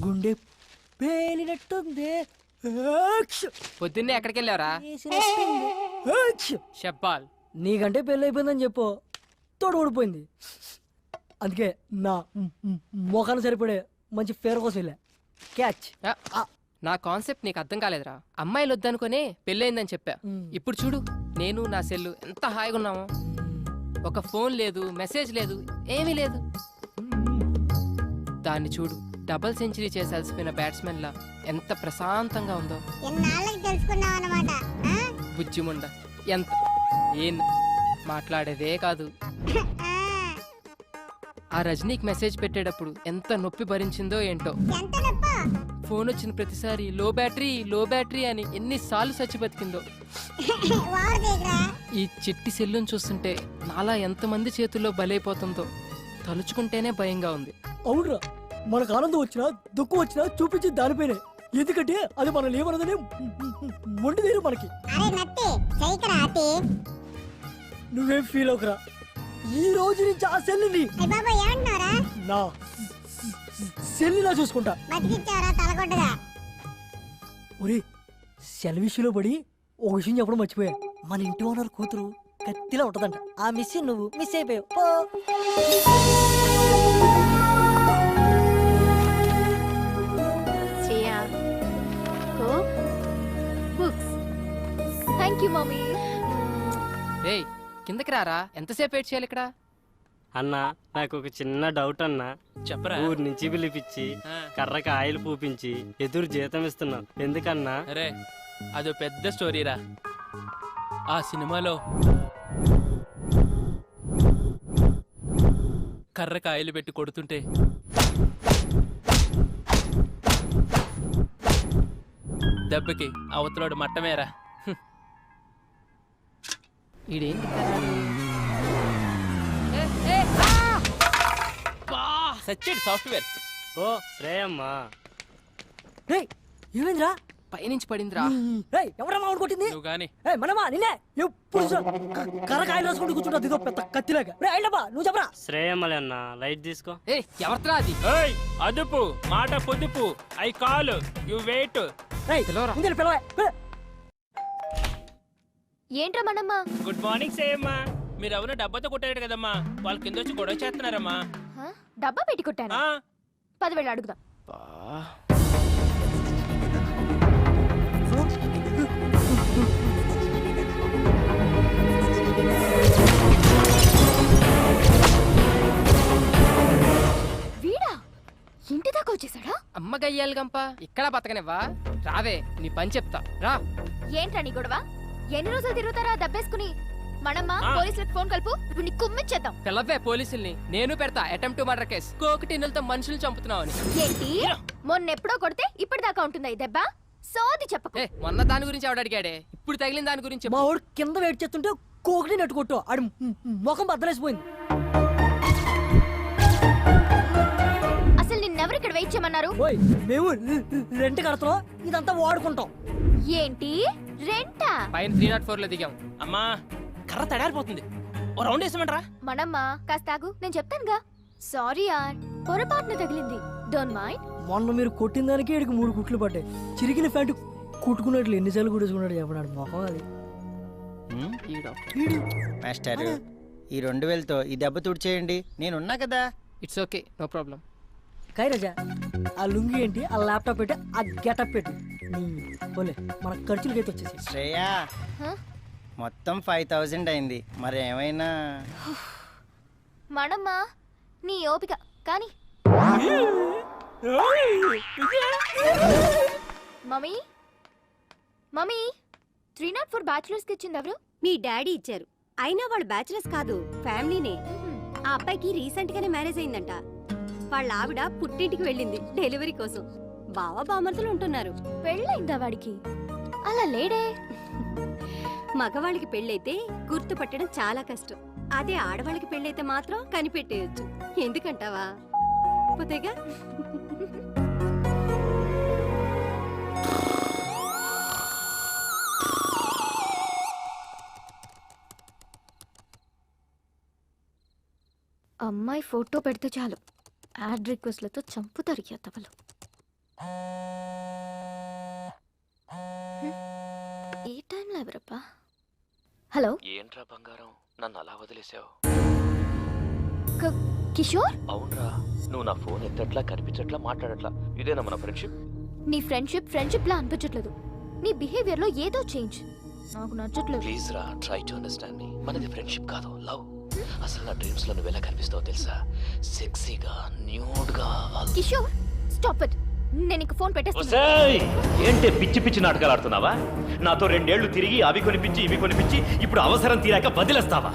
గుండె పేలినట్టుంది. పొద్దున్నే ఎక్కడికి వెళ్ళావరా? చెప్పాల్. నీకంటే పెళ్ళి అయిపోయిందని చెప్పు, తోడు ఊడిపోయింది. అందుకే నా మొఖాన్ని సరిపడే మంచి ఫేర్ కోసం వెళ్ళా. క్యాచ్. నా కాన్సెప్ట్ నీకు అర్థం కాలేదురా. అమ్మాయిలు వద్దనుకునే పెళ్ళయిందని చెప్పా. ఇప్పుడు చూడు, నేను నా సెల్లు ఎంత హాయిగా ఉన్నామో. ఒక ఫోన్ లేదు, మెసేజ్ లేదు, ఏమీ లేదు. దాన్ని చూడు, డబుల్ సెంచరీ చేసి అలసిపోయిన బ్యాట్స్మెన్ లా ఎంత ప్రశాంతంగా ఉందో. బుజ్జిముండ ఎంత ఏం మాట్లాడేదే కాదు. ఆ రజనీకి మెసేజ్ పెట్టేటప్పుడు ఎంత నొప్పి భరించిందో ఏంటో. ఫోన్ వచ్చిన ప్రతిసారి లో బ్యాటరీ అని ఎన్నిసార్లు చచ్చి బతికిందో. ఈ చిట్టి సెల్లును చూస్తుంటే నాలా ఎంతమంది చేతుల్లో బలైపోతుందో తలుచుకుంటేనే భయంగా ఉంది. అవునరా, మనకు ఆనందం వచ్చినా దుఃఖం వచ్చినా చూపించి దానిపైనే. ఎందుకంటే అది మనం ఏమన్నదని మొండి తీరు మనకి. నువ్వేం ఫీల్ అవుకరా. ఈ రోజు నుంచి ఆ సెల్లుని నా సెల్లులా చూసుకుంటా. ఒరే, సెల్ విషయంలో పడి ఒక విషయం చెప్పడం మర్చిపోయా. మన ఇంటి ఓనర్ కూతురు కత్తిలా ఉంటదంట. ఆ మిస్ నువ్వు మిస్ అయిపోయావు. కిందకి రారా, ఎంతసేపు వెయిట్ చేయాలి ఇక్కడ? అన్నా, నాకు ఒక చిన్న డౌట్ అన్నా. చెప్పరా. ఊరు నుంచి పిలిపించి కర్రకి ఆయిల్ పూపించి ఎదురు జీతం ఇస్తున్నావు ఎందుకన్నా? అరే, అదో పెద్ద స్టోరీరా. ఆ సినిమాలో కర్రకి ఆయిల్ పెట్టి కొడుతుంటే దెబ్బకి అవతలోడు మట్టమేరా. ఈడేంటి సచ్చేడు సాఫ్ట్వేర్. ఓ శ్రేయమ్మా, ఏమైందిరా? పైనుంచి పడిందిరా. ఎవరమ్మా ఆవిడ కొట్టింది? నువ్వు గాని మనమా నిన్నే ఎప్పుడు కరకాయలు రాసుకుంటూ కూర్చుంటా. దిగో పెద్ద కత్తిలాగా. నువ్వు చెప్పరా. శ్రేయమ్మలే అన్నా, లైట్ తీసుకో. ఎవరిరా అది? అదుపు మాట పొదుపు. I call you wait. ఏంట్రా మనమ్మా? Good morning శ్రేయమ్మా. మీరు ఎవరో డబ్బాతో కొట్టారు కదమ్మా, వాళ్ళు కింద వచ్చి గొడవ చేస్తున్నారమ్మా. డబ్బా పెట్టి కొట్టాను. 10,000 అడుగుదాం. వీడా ఇంటి దాకా వచ్చేసాడా? అమ్మ గయ్యాలి గంప, ఇక్కడ బతకనివ్వా? రావే, నీ పని చెప్తా రా. ఏంట్రా నీ గొడవ? ఎన్ని రోజులు తిరుగుతారా దబ్బేసుకుని? మనమ్మా పోలీసులకు ఫోన్ కలుపు, ఇప్పుడు నీ కుమ్మిచ్చేద్దాం. పిల్లవే పోలీసుల్ని, నేను పెడతా అటెంప్ట్ టు మర్డర్ కేసు. కోకటిన్నులతో మనుషులు చంపుతున్నావు అని. ఏంటి? మొన్నెప్పుడో కొడితే ఇప్పటిదాకా ఉంటుందా ఈ దెబ్బ? సోది చెప్పకు. మొన్న దాని గురించి ఆవిడ అడిగాడే, ఇప్పుడు తగిలిన దాని గురించి. మా వాడు కింద వెయిట్ చేస్తుంటే కోకటి నెట్టుకొట్టు, ఆడి ముఖం బద్దలేసిపోయింది. అసలు నిన్నెవరు ఇక్కడ వెయిట్ చేయమన్నారు? మేము రెంట్ కడతాం, ఇదంతా వాడుకుంటాం. ఏంటి రెంటా? పైన 304 లో దిగాం. అమ్మా, కర్ర తడారిపోతుంది, ఓ రౌండ్ వేసామంటారా? మనమ్మా కాస్త ఆగు, నేను చెప్తానుగా. సారీ యార్, పొరపాటున తగిలింది. Don't mind. మొన్న మీరు కొట్టిన దానికి ఇక్కడికి 3 కుట్లు పడ్డాయి. చిరిగిన ఫ్యాంట్ కుట్టుకున్నట్లు ఎన్నిసార్లు కుట్టుకున్నాడు చెప్పడాడు మొఖం. అది మాస్టర్, ఈ 2000తో ఈ దెబ్బ తుడిచేయండి, నేనున్నా కదా. It's okay, no problem. కైరాజా, ఆ లుంగి ఏంటి, ఆ ల్యాప్టాప్ పెట్టి, ఆ గెటప్ పెట్టి పోలే మన ఖర్చులకైతే వచ్చేసి. శ్రేయా, మొత్తం 5000 అయింది, మరి ఏమైనా? మనమ్మా నీ ఓపిక కానీ. మమ్మీ మమ్మీ 304 బ్యాచులర్స్ కి ఇచ్చింది ఎవరు? మీ డాడీ ఇచ్చారు. అయినా వాళ్ళు బ్యాచులర్స్ కాదు, ఫ్యామిలీనే. ఆ అబ్బాయికి రీసెంట్ గానే మ్యారేజ్ అయిందంట. వాళ్ళ ఆవిడ పుట్టింటికి వెళ్ళింది డెలివరీ కోసం. బావ బామర్తులు ఉంటున్నారు. పెళ్ళైందా వాడికి? అలా లేడే. మగవాళ్ళకి పెళ్ళైతే గుర్తుపట్టడం చాలా కష్టం. అదే ఆడవాళ్ళకి పెళ్ళైతే మాత్రం కనిపెట్టేయచ్చు. ఎందుకంటావా? పోతేగా. అమ్మాయి ఫోటో పెడితే చాలు యాడ్ రిక్వెస్ట్లతో చంపుతారు ఎత్తవలు. ఈ టైంలో ఎవరప్పా? హలో ఏంట్రా బంగారం, నన్ను అలా వదిలేసావు? కిషోర్, అవునరా, నువ్వు నా ఫోన్ ఎత్తట్లా, కనిపించట్లా, మాట్లాడట్లా. ఇదేనా మన ఫ్రెండ్షిప్? నీ ఫ్రెండ్షిప్ లా అనిపించట్లేదు. నీ బిహేవియర్ లో ఏదో చేంజ్ నాకు నచ్చట్లేదు. ప్లీజ్ రా, ట్రై టు అండర్స్టాండ్ మీ. మనది ఫ్రెండ్షిప్ కాదు, లవ్. అసలు నా డ్రీమ్స్ లో నువ్వు ఎలా కనిపిస్తావో తెలుసా? సెక్సీగా, న్యూడ్ గా. Kishore, stop it. నేను నీకు ఫోన్ పెట్టేస్తాను. ఒసేయ్, ఏంటే పిచ్చి పిచ్చి నాటకాలు ఆడుతున్నావా? నాతో 2 ఏళ్లు తిరిగి అవి కొనిపించి ఇవి కొనిపించి ఇప్పుడు అవసరం తీరాక వదిలేస్తావా?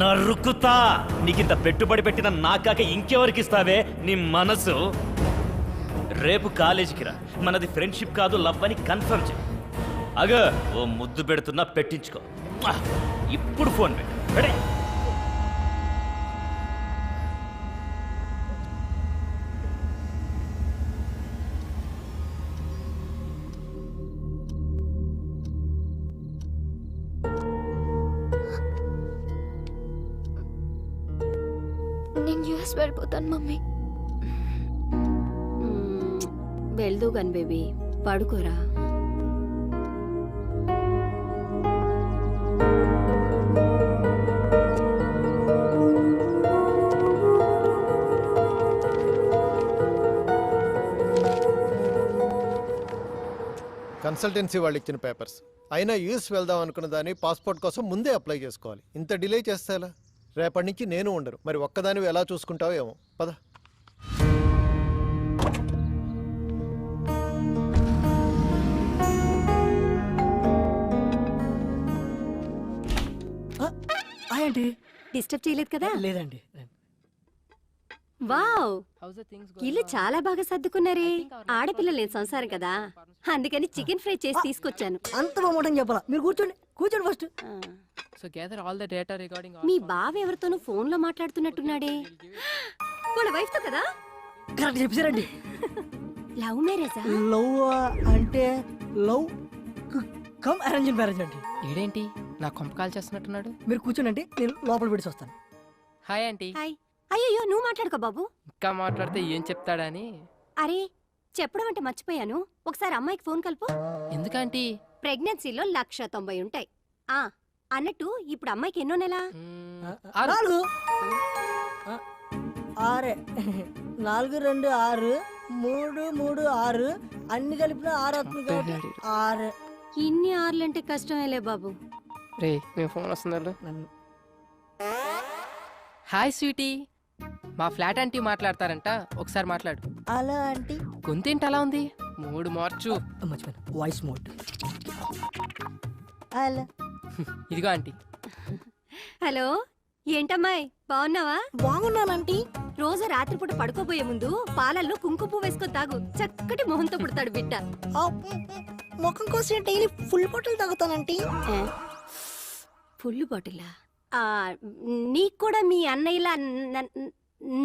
నరుకుతా. నీకింత పెట్టుబడి పెట్టిన నాకాక ఇంకెవరికి ఇస్తావే నీ మనసు? రేపు కాలేజీకి రా, మనది ఫ్రెండ్షిప్ కాదు లవ్ అని కన్ఫర్మ్ చేయి. అగో ఓ ముద్దు పెడుతున్నా, పెట్టించుకో. ఇప్పుడు ఫోన్ పెట్టు. నేను యూఎస్ వెళ్ళిపోతాను మమ్మీ. వెళ్దు గన్ బేబీ, పడుకోరా. కన్సల్టెన్సీ వాళ్ళు ఇచ్చిన పేపర్స్ అయినా యూఎస్ వెళ్దాం అనుకున్న దాన్ని పాస్పోర్ట్ కోసం ముందే అప్లై చేసుకోవాలి. ఇంత డిలే చేస్తే ఎలా? రేపటి నుంచి నేను ఉండరు. మరి ఒక్కదానివి ఎలా చూసుకుంటావో ఏమో. పద. ఏంటి? డిస్టర్బ్ చేయలేదు కదా? లేదండి. వావ్, How's the things ఇల్లు going? చాలా బాగా సర్దుకున్నారే. I think our ఆడపిల్లలు లేని సంసారం కదా, అందుకని చికెన్ ఫ్రై చేసి తీసుకొచ్చాను. అంత బాగుంటని చెప్పాలా? మీరు కూర్చోండి ఫస్ట్. ఆ, So gather all the data regarding all me sorts బావ ఎవరితోనూ ఫోన్ లో మాట్లాడుతున్నట్టున్నాడే. వాళ్ళ వైఫ్ తో కదా? కరెక్ట్ చెప్పారండి. లవ్ మ్యారేజా? లవ్ అంటే లవ్ కమ్ అరేంజ్ మ్యారేజ్ అండి. ఈడేంటి నా కొంప కాల్ చేస్తున్నట్టున్నాడు? మీరు కూర్చోండి, నేను లోపల పెట్టి వస్తాను. Hi aunty. హాయ్. అయ్యో, నువ్వు మాట్లాడుకో బాబు. ఇంకా మాట్లాడితే ఏం చెప్తాడని. అరే, చెప్పడం అంటే మర్చిపోయాను. ఒకసారి అమ్మాయికి ఫోన్ కలుపు. ఎందుకంటీ? ప్రెగ్నెన్సీలో 190 ఉంటాయి. ఆ అన్నట్టు ఇప్పుడు అమ్మాయికి ఎన్నో నెల? 4 6 4 2 6 3 3 6 అన్ని కలిపిన 6 అవుతుంది కాబట్టి 6. ఇన్ని ఆర్లంటే కష్టమేలే బాబు. రే మేము ఫోన్ వస్తున్నారు. హాయ్ స్వీటీ, మా ఫ్లాట్ ఆంటీ మాట్లాడతారంట, ఒకసారి మాట్లాడు. అలా అంటే గొంతేంటి అలా ఉంది? మూడు మార్చు. మర్చిపోయాను, వాయిస్ మోడ్. అలా ఇదిగో ఆంటీ. హలో, ఏంటమ్మాయి బాగున్నావా? బాగున్నానంటీ. రోజు రాత్రిపూట పడుకోబోయే ముందు పాలల్లో కుంకుమ పువ్వు వేసుకొని తాగు. చక్కటి మొహంతో పుడతాడు బిడ్డ. ముఖం కోసం డైలీ ఫుల్ బాటిల్ తాగుతానంటీ. ఫుల్ బాటిలా? నీకు కూడా మీ అన్నయ్యలా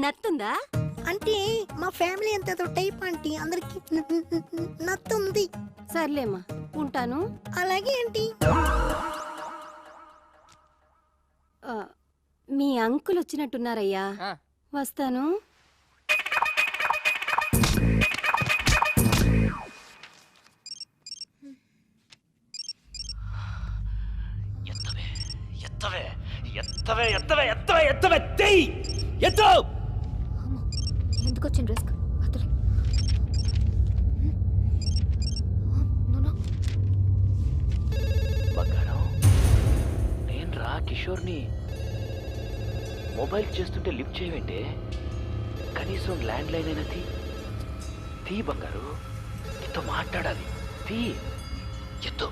నత్తుందా? అంటే మా ఫ్యామిలీ అంత టైప్ ఆంటీ, అందరికి నత్తుంది. సర్లేమ్మా, ఉంటాను. అలాగే ఆంటీ. మీ అంకుల్ వచ్చినట్టున్నారయ్యా, ఆ, వస్తాను. ఎత్తవే ఎత్తవే ఎత్తవే ఎత్తవే ఎత్తవే ఎత్తవే తెయ్ ఎత్తు. ఎందుకు వచ్చిన రిస్క్? బంగారం, నేను రా కిషోర్ని. మొబైల్ చేస్తుంటే లిఫ్ట్ చేయవేంటే? కనీసం ల్యాండ్ లైన్ అయినా తీ బంగారు, నీతో మాట్లాడాలి. తీ ఎత్తు.